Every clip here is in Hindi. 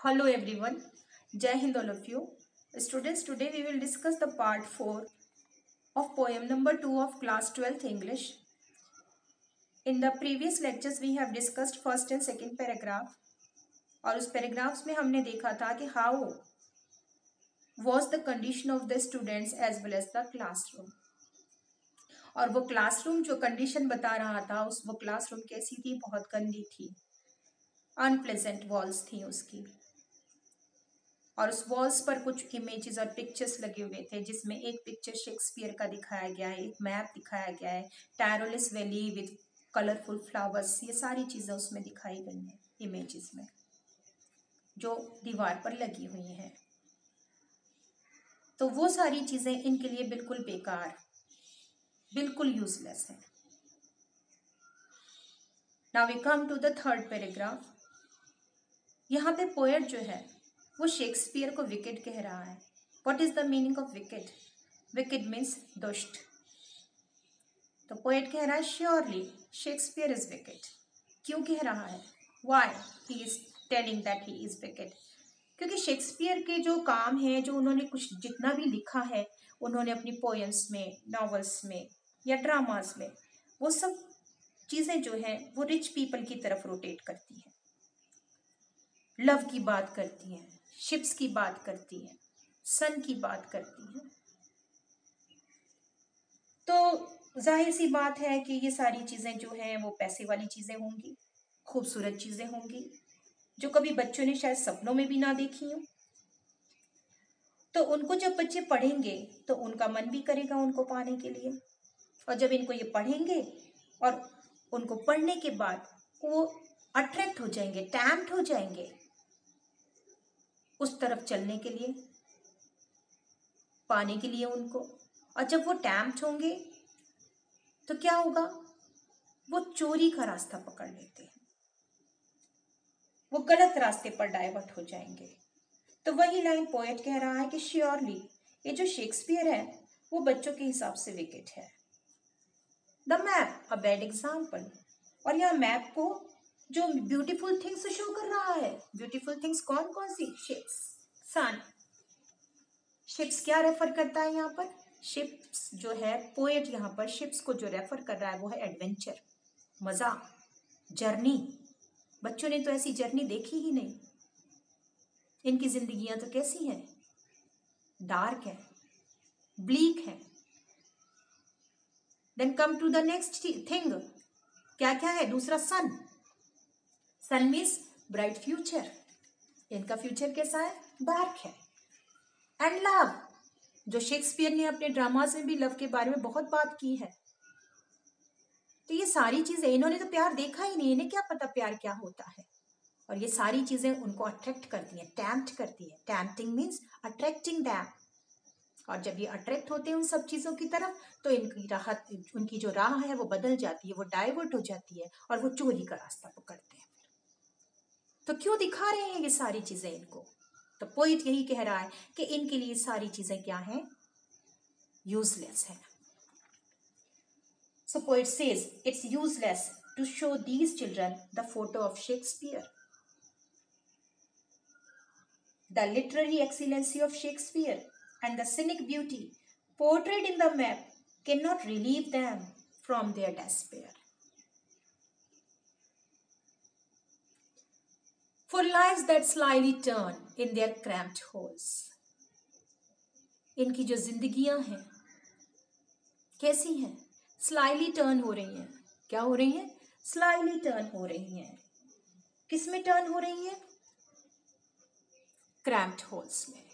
Hello everyone, Jai Hind all of you. Students, today we will discuss the part 4 of poem number 2 of class 12th English. In the previous lectures we have discussed first and second paragraph और उस पैराग्राफ्स में हमने देखा था कि how was the condition of the students as well as the classroom. और वो क्लासरूम जो कंडीशन बता रहा था वो क्लासरूम कैसी थी, बहुत गंदी थी, अनप्लेजेंट वॉल्स थी उसकी, और उस वॉल्स पर कुछ इमेजेस और पिक्चर्स लगे हुए थे जिसमें एक पिक्चर शेक्सपियर का दिखाया गया है, एक मैप दिखाया गया है, टायरोलिस वैली विद कलरफुल फ्लावर्स, ये सारी चीज़ें उसमें दिखाई गई हैं इमेजेस में जो दीवार पर लगी हुई हैं। तो वो सारी चीज़ें इनके लिए बिल्कुल बेकार, बिल्कुल यूजलेस है। Now we come to the third paragraph. यहाँ पे पोएट जो है वो शेक्सपियर को विकेट कह रहा है। What is the meaning of wicket? Wicket means दुष्ट। तो पोएट कह रहा है श्योरली शेक्सपियर इज विकेट। क्यों कह रहा है? Why he is telling that he is wicket? क्योंकि शेक्सपियर के जो काम है, जो उन्होंने कुछ जितना भी लिखा है, उन्होंने अपनी पोएम्स में, नॉवेल्स में या ड्रामास में, वो सब चीज़ें जो हैं वो रिच पीपल की तरफ रोटेट करती हैं, लव की बात करती हैं, शिप्स की बात करती हैं, सन की बात करती हैं। तो जाहिर सी बात है कि ये सारी चीज़ें जो हैं वो पैसे वाली चीज़ें होंगी, खूबसूरत चीज़ें होंगी जो कभी बच्चों ने शायद सपनों में भी ना देखी हो। तो उनको जब बच्चे पढ़ेंगे तो उनका मन भी करेगा उनको पाने के लिए, और जब इनको ये पढ़ेंगे और उनको पढ़ने के बाद वो अट्रैक्ट हो जाएंगे, टैम्प्ट हो जाएंगे उस तरफ चलने के लिए, पाने के लिए उनको। और जब वो टैम्प्ट होंगे तो क्या होगा? वो चोरी का रास्ता पकड़ लेते हैं, वो गलत रास्ते पर डाइवर्ट हो जाएंगे। तो वही लाइन पोएट कह रहा है कि श्योरली ये जो शेक्सपियर है वो बच्चों के हिसाब से विकेट है। The map a bad example. और यह मैप को जो ब्यूटीफुल थिंग्स शो कर रहा है, ब्यूटीफुल थिंग्स कौन कौन सी? शिप्स, सन। शिप्स क्या रेफर करता है यहाँ पर? शिप्स जो है, पोएट यहाँ पर शिप्स को जो रेफर कर रहा है वो है एडवेंचर, मजा, जर्नी। बच्चों ने तो ऐसी जर्नी देखी ही नहीं। इनकी जिंदगियां तो कैसी हैं? डार्क है, ब्लीक है। Then come to the next thing. क्या क्या है? दूसरा sun. Sun means bright future. इनका फ्यूचर कैसा है? डार्क है। एंड लव, जो शेक्सपियर ने अपने ड्रामास में भी लव के बारे में बहुत बात की है। तो ये सारी चीजें, इन्होंने तो प्यार देखा ही नहीं, इन्हें क्या पता प्यार क्या होता है। और ये सारी चीजें उनको अट्रैक्ट करती हैं, टैम्प्ट करती है। टैम्प्टिंग मीन्स अट्रैक्टिंग दैम। और जब ये अट्रैक्ट होते हैं उन सब चीजों की तरफ तो इनकी राहत, उनकी जो राह है वो बदल जाती है, वो डाइवर्ट हो जाती है और वो चोरी का रास्ता पकड़ते हैं। तो क्यों दिखा रहे हैं ये सारी चीजें इनको? तो पोइट यही कह रहा है कि इनके लिए सारी चीजें क्या हैं? यूजलेस है। So poet says it's useless to show these children the photo of Shakespeare. The literary excellency of Shakespeare and the scenic beauty portrayed in the map cannot relieve them from their despair. For lives that slyly turn in their cramped holes. इनकी जो जिंदगियां हैं कैसी हैं? स्लाइली टर्न हो रही हैं। क्या हो रही हैं? स्लाइली टर्न हो रही हैं। किस में टर्न हो रही हैं? क्रैम्प्ड होल्स में।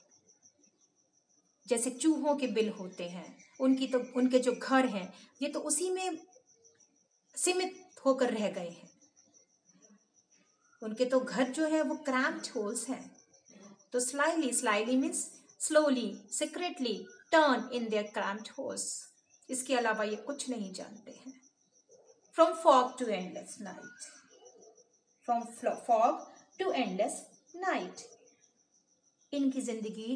जैसे चूहों के बिल होते हैं, उनके जो घर हैं ये तो उसी में सीमित होकर रह गए हैं। उनके तो घर जो है वो क्रैम्प्ड होल्स हैं। तो slyly means slowly, secretly turn in their cramped holes. इसके अलावा ये कुछ नहीं जानते हैं। From fog to endless night, from fog to endless night. इनकी जिंदगी,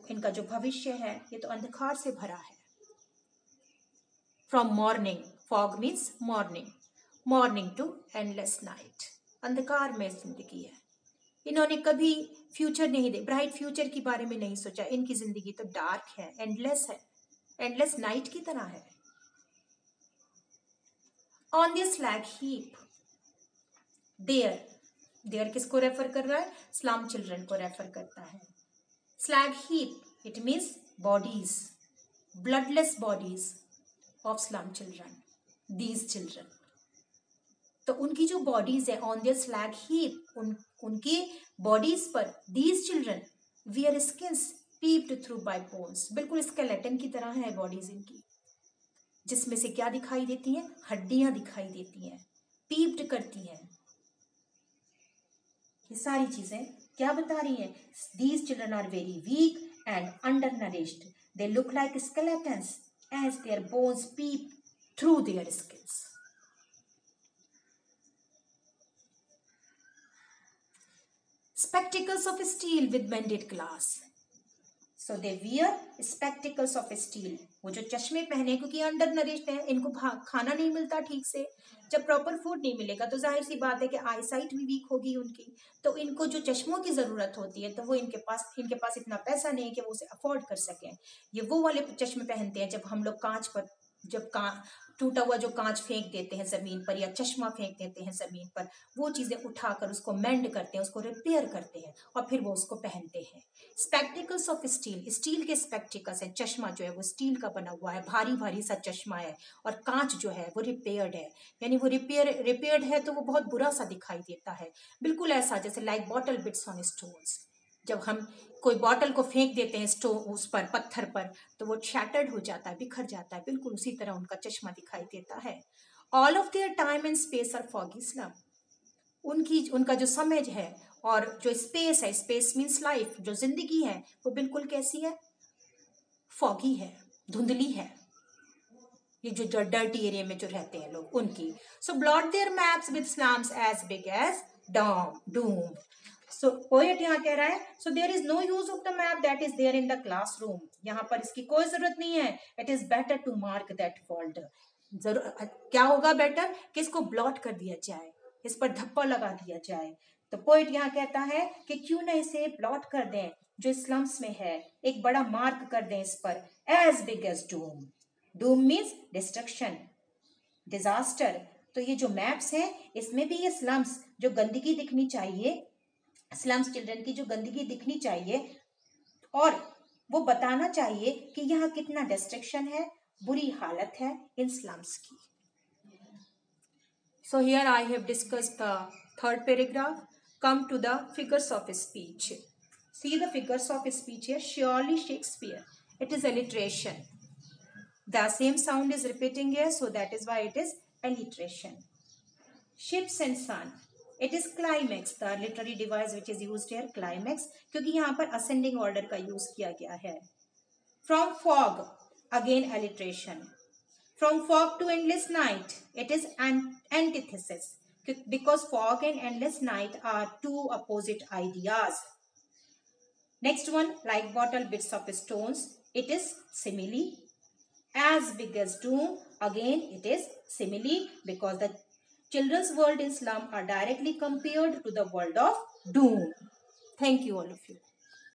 इनका जो भविष्य है ये तो अंधकार से भरा है। From morning, fog means morning, morning to endless night, अंधकार में जिंदगी है। इन्होंने कभी फ्यूचर नहीं दे, ब्राइट फ्यूचर के बारे में नहीं सोचा। इनकी जिंदगी तो डार्क है, एंडलेस है, एंडलेस नाइट की तरह है। On this slag heap, there, there किसको रेफर कर रहा है? स्लम चिल्ड्रन को रेफर करता है। Slag heap, it means bodies, bloodless bodies of slum children, these children. तो उनकी जो बॉडीज है ऑन देयर स्लैग हीप, उनकी बॉडीज पर these children wear skins peeped through by bones, बिल्कुल स्केलेटन की तरह है बॉडीज इनकी, जिसमें से क्या दिखाई देती हैं? हड्डियां दिखाई देती हैं, पीप्ड करती हैं। ये सारी चीजें क्या बता रही हैं? These children are very weak and undernourished, they look like skeletons as their bones peep through their skins. Spectacles of steel with bended glass. So they wear spectacles of steel. वो जो चश्मे पहने, क्योंकि अंडर नरिश्ड है, इनको खाना नहीं मिलता ठीक से। जब प्रॉपर फूड नहीं मिलेगा तो जाहिर सी बात है कि आई साइट भी वीक होगी उनकी, तो इनको जो चश्मों की जरूरत होती है, तो वो इनके पास इतना पैसा नहीं है कि वो उसे अफोर्ड कर सकें। ये वो वाले चश्मे पहनते हैं जब हम लोग कांच पर, जब टूटा हुआ जो कांच फेंक देते हैं जमीन पर, या चश्मा फेंक देते हैं जमीन पर, वो चीजें उठाकर उसको मेंड करते हैं, उसको रिपेयर करते हैं और फिर वो उसको पहनते हैं। स्पेक्टिकल्स ऑफ स्टील, स्टील के स्पेक्टिकल्स है, चश्मा जो है वो स्टील का बना हुआ है, भारी भारी सा चश्मा है, और कांच जो है वो रिपेयर्ड है, यानी वो रिपेयर्ड है तो वो बहुत बुरा सा दिखाई देता है, बिल्कुल ऐसा जैसे like bottle beads on stones. जब हम कोई बॉटल को फेंक देते हैं उस पर, पत्थर पर, तो वो शैटर्ड हो जाता है, बिखर जाता है, बिल्कुल उसी तरह उनका चश्मा दिखाई देता है। All of their time and space are foggy slum, उनका जो समय है और जो स्पेस है, स्पेस मीन्स लाइफ, जो जिंदगी है वो बिल्कुल कैसी है? फॉगी है, धुंधली है, ये जो डर्टी एरिया में जो रहते हैं लोग उनकी। So blot their maps with slums as big as doom. So poet यहाँ कह रहा है, so there is no use of the map that is there in the classroom, यहाँ पर इसकी कोई जरूरत नहीं है। It is better to mark that fault, क्या होगा बेटर? कि इसको ब्लॉट कर दिया जाए, इस पर धप्पा लगा दिया जाए। तो पोएट यहाँ कहता है कि क्यों ना इसे ब्लॉट कर दें, जो स्लम्स में है, एक बड़ा मार्क कर दें इस पर, as big as doom. Doom means destruction, disaster. तो ये जो मैप्स हैं इसमें भी ये स्लम्स जो गंदगी दिखनी चाहिए, स्लम्स चिल्ड्रन की जो गंदगी दिखनी चाहिए, और वो बताना चाहिए कि यहाँ कितना डिस्ट्रक्शन है, बुरी हालत है इन स्लम्स की। So here I have discussed the third paragraph. Come to the figures of speech. See the figures of speech here. Surely Shakespeare. It is alliteration. The same sound is repeating here, so that is why it is alliteration. Ships and sun. It is climax, the literary device which is used here, climax, क्योंकि यहाँ पर ascending order का use किया गया है. From fog, again alliteration. From fog to endless night, it is an antithesis, because fog and endless night are two opposite ideas. Next one, like bottle bits of stones, it is simile. As big as doom, again it is simile, because the children's world in slum are directly compared to the world of doom. Thank you all of you.